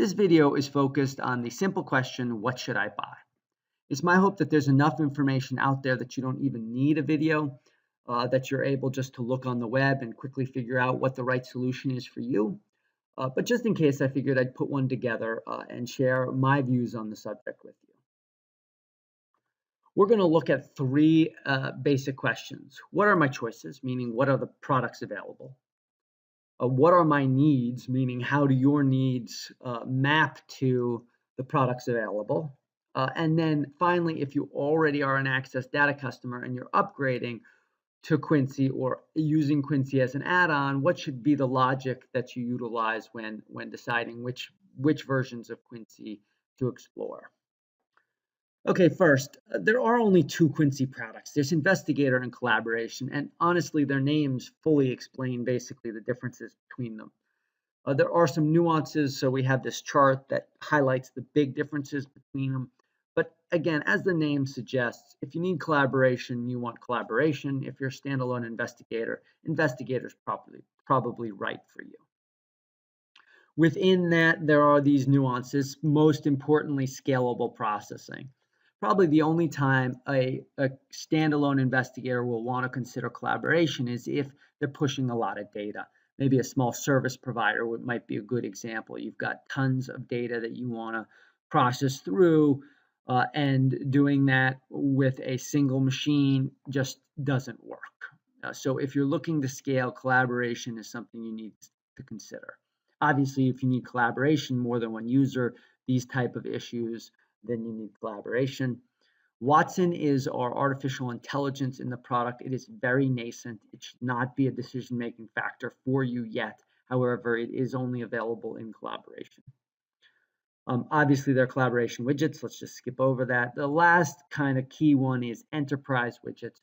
This video is focused on the simple question, what should I buy? It's my hope that there's enough information out there that you don't even need a video, that you're able just to look on the web and quickly figure out what the right solution is for you. But just in case, I figured I'd put one together and share my views on the subject with you. We're going to look at three basic questions. What are my choices? Meaning, what are the products available? What are my needs? Meaning, how do your needs map to the products available? And then finally, if you already are an Access Data customer and you're upgrading to Quincy or using Quincy as an add-on, what should be the logic that you utilize when deciding which versions of Quincy to explore? Okay, first, there are only two Quincy products. There's Investigator and Collaboration, and honestly, their names fully explain basically the differences between them. There are some nuances, so we have this chart that highlights the big differences between them. But again, as the name suggests, if you need collaboration, you want collaboration. If you're a standalone investigator, investigator's probably right for you. Within that, there are these nuances, most importantly, scalable processing. Probably the only time a standalone investigator will want to consider collaboration is if they're pushing a lot of data. Maybe a small service provider might be a good example. You've got tons of data that you want to process through, and doing that with a single machine just doesn't work. So if you're looking to scale, collaboration is something you need to consider. Obviously, if you need collaboration, more than one user, these type of issues, then you need collaboration. Watson is our artificial intelligence in the product. It is very nascent. It should not be a decision-making factor for you yet. However, it is only available in collaboration. Obviously, there are collaboration widgets. Let's just skip over that. The last kind of key one is enterprise widgets.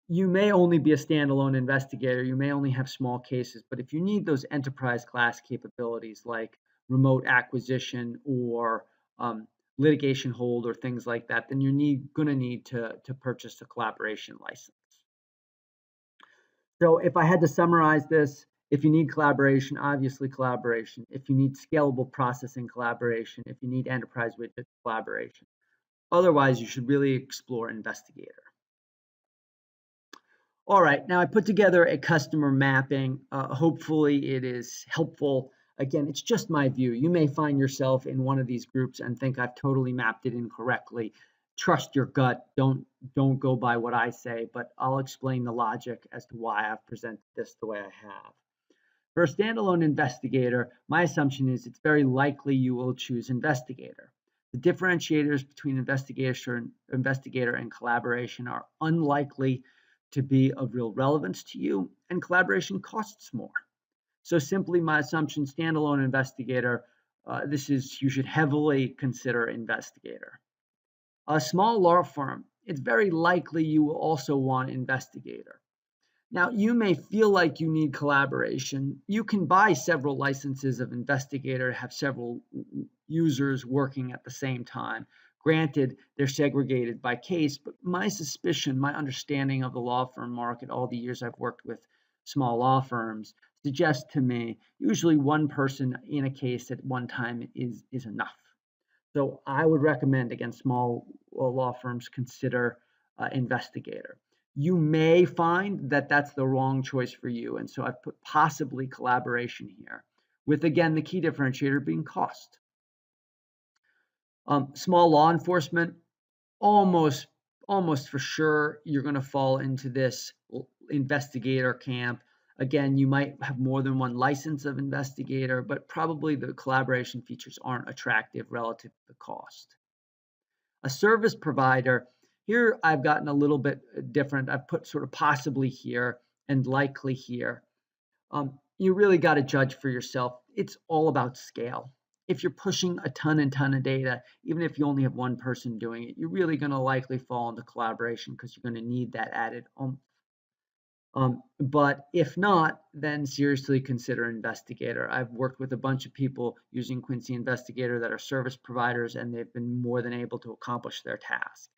You may only be a standalone investigator. You may only have small cases, but if you need those enterprise class capabilities like remote acquisition or litigation hold or things like that, then you're going to need to purchase a collaboration license. So if I had to summarize this, if you need collaboration, obviously collaboration. If you need scalable processing, collaboration. If you need enterprise widget, collaboration. Otherwise, you should really explore Investigator. All right, now I put together a customer mapping. Hopefully it is helpful. Again, it's just my view. You may find yourself in one of these groups and think I've totally mapped it incorrectly. Trust your gut. Don't go by what I say, but I'll explain the logic as to why I've presented this the way I have. For a standalone investigator, my assumption is it's very likely you will choose investigator. The differentiators between investigator and collaboration are unlikely to be of real relevance to you, and collaboration costs more. So simply my assumption, standalone investigator, you should heavily consider investigator. A small law firm, it's very likely you will also want investigator. Now, you may feel like you need collaboration. You can buy several licenses of investigator, have several users working at the same time. Granted, they're segregated by case, but my suspicion, my understanding of the law firm market, all the years I've worked with small law firms, suggests to me usually one person in a case at one time is enough. So I would recommend, again, small law firms consider investigator. You may find that that's the wrong choice for you, and so I've put possibly collaboration here, with, again, the key differentiator being cost. Small law enforcement, almost for sure, you're going to fall into this investigator camp. Again, you might have more than one license of investigator, but probably the collaboration features aren't attractive relative to the cost. A service provider, here I've gotten a little bit different. I've put sort of possibly here and likely here. You really got to judge for yourself. It's all about scale. If you're pushing a ton of data, even if you only have one person doing it, you're really going to likely fall into collaboration because you're going to need that added oomph. But if not, then seriously consider investigator. I've worked with a bunch of people using Quincy Investigator that are service providers, and they've been more than able to accomplish their task.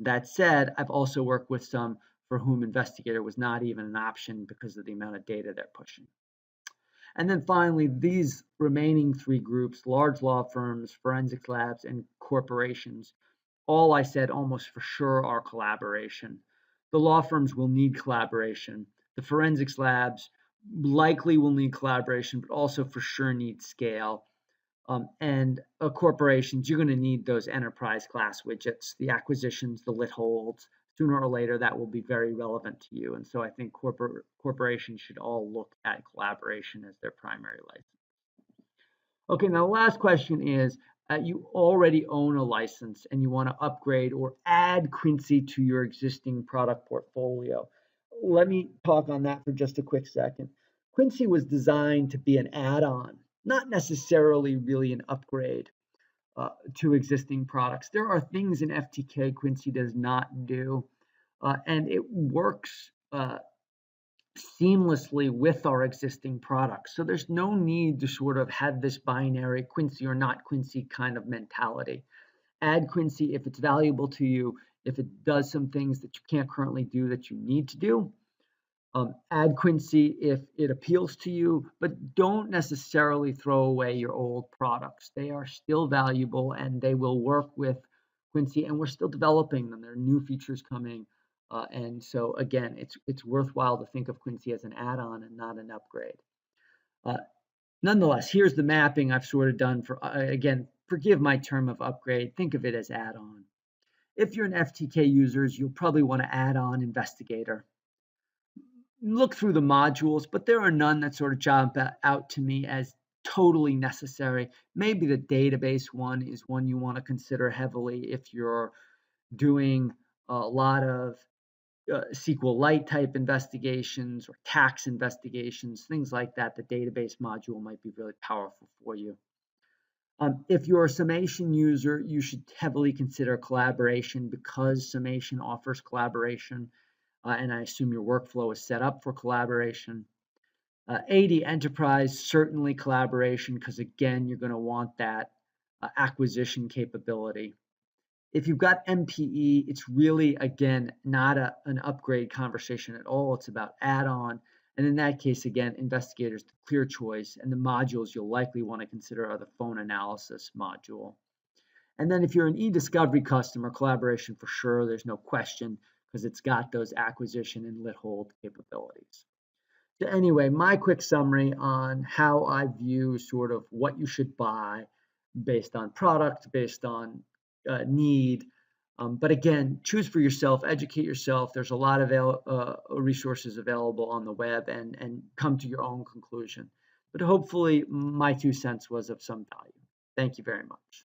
That said, I've also worked with some for whom investigator was not even an option because of the amount of data they're pushing. And then finally, these remaining three groups, large law firms, forensics labs, and corporations, all I said almost for sure are collaboration. The law firms will need collaboration. The forensics labs likely will need collaboration, but also for sure need scale. And corporations, you're going to need those enterprise class widgets, the acquisitions, the lit holds. Sooner or later, that will be very relevant to you. And so I think corporations should all look at collaboration as their primary license. Okay, now the last question is, you already own a license and you want to upgrade or add Quincy to your existing product portfolio. Let me talk on that for just a quick second. Quincy was designed to be an add-on, not necessarily really an upgrade to existing products. There are things in FTK Quincy does not do, and it works seamlessly with our existing products. So there's no need to sort of have this binary Quincy or not Quincy kind of mentality. Add Quincy if it's valuable to you, if it does some things that you can't currently do that you need to do. Add Quincy if it appeals to you, but don't necessarily throw away your old products. They are still valuable and they will work with Quincy, and we're still developing them. There are new features coming. And so again, it's worthwhile to think of Quincy as an add-on and not an upgrade. Nonetheless, here's the mapping I've sort of done for, again, forgive my term of upgrade, think of it as add-on. If you're an FTK user, you'll probably want to add on Investigator. Look through the modules, but there are none that sort of jump out to me as totally necessary. Maybe the database one is one you want to consider heavily if you're doing a lot of SQLite type investigations or tax investigations, things like that. The database module might be really powerful for you. If you're a summation user, you should heavily consider collaboration because summation offers collaboration, and I assume your workflow is set up for collaboration. 80 enterprise, certainly collaboration, because again, you're going to want that acquisition capability. If you've got MPE, it's really, again, not an upgrade conversation at all. It's about add-on. And in that case, again, Investigator's the clear choice. And the modules you'll likely want to consider are the phone analysis module. And then if you're an e-discovery customer, collaboration for sure, there's no question, because it's got those acquisition and lit hold capabilities. So anyway, my quick summary on how I view sort of what you should buy based on product, based on need. But again, choose for yourself, educate yourself. There's a lot of resources available on the web, and come to your own conclusion. But hopefully my 2 cents was of some value. Thank you very much.